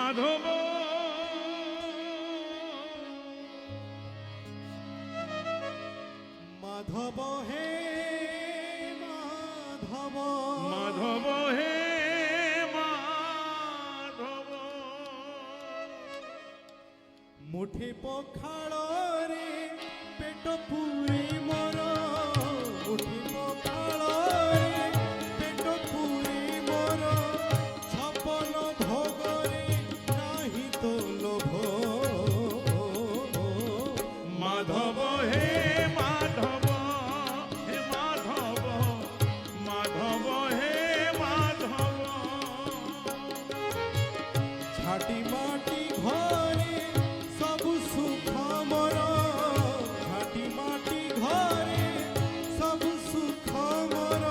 মাধব মাধব হে মাধব মাধব হে মাধব মুঠে পখাଳରେ পেট পুরে মর মুঠে পখাଳରେ পেট পুরে মর ছপন ভোগরে নাহি তো লোভ মাধব হে মাধব হে মাধব মাধব হে মাধব ছাটি মাটি ঘরে সবু সুখ মর ছাটি মাটি ঘরে সবু সুখ মর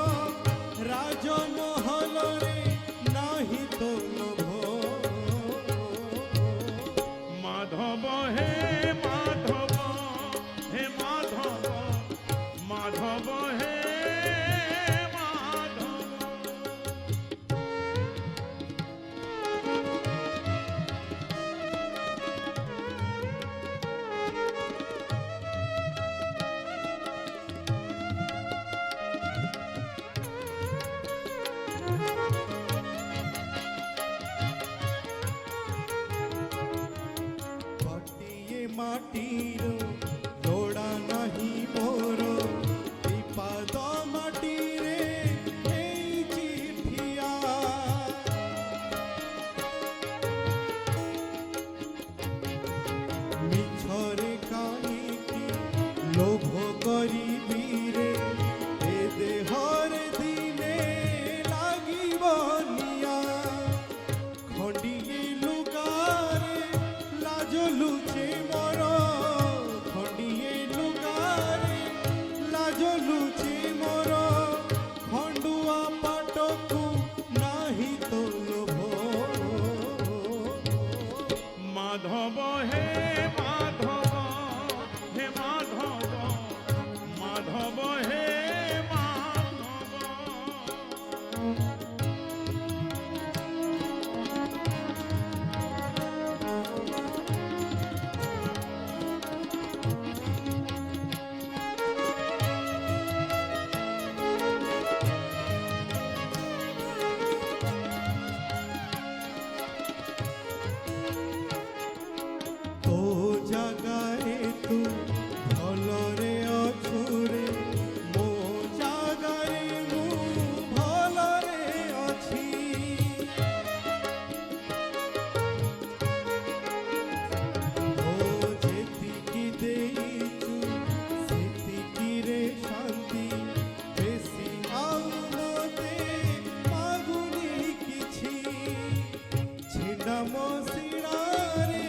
রাজমহলরে নাহি তো লোভ মাধব হে মাধব হে মাধব মাধব হে মাধব ଗୋଟିଏ ମାଟିର ଲୋଡ଼ା ନାହିଁ ମୋର ବିପାଦ ମାଟିରେ ହେଇଛି ଠିଆ ମିଛରେ କାହିଁକି ଲୋଭ କରିବିରେ ଏ ଦେହରେ ଦିନେ ଲାଗିବ ନିଆ ଖଣ୍ଡିଏ ଲୁଗାରେ ଲାଜ ଲୁଚେ ମୋର ଖଣ୍ଡିଏ ଲୁଗାରେ ଲାଜ ଲୁଚେ ମୋର ଖଣ୍ଡୁଆ ପାଟକୁ ନାହିଁ ତ ଲୋଭ মাধব হে মাধব হে মাধব মাধব হে মাধব তো জাগারে তু ভলরে অছুরে মো জাগারে মু ভলরে অছি ও যেতিকি দেইছু সেতিকিরে শান্তি বেশি আউ মতে মাগুনি কিছু ছিন্না মশিরারে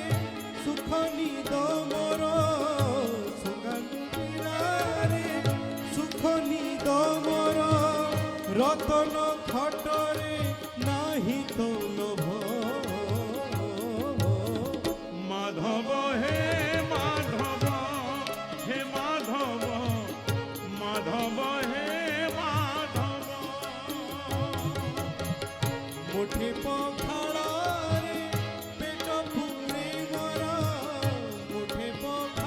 সুখ নিদ মোর সুগানুরারে সুখ নিদ মোর রতন খটরে নাহি তো লোভ মাধব হে মাধব হে মাধব মাধব হে মাধব মুঠে পখাଳରେ পেট পুরে মর মুঠে পখাଳରେ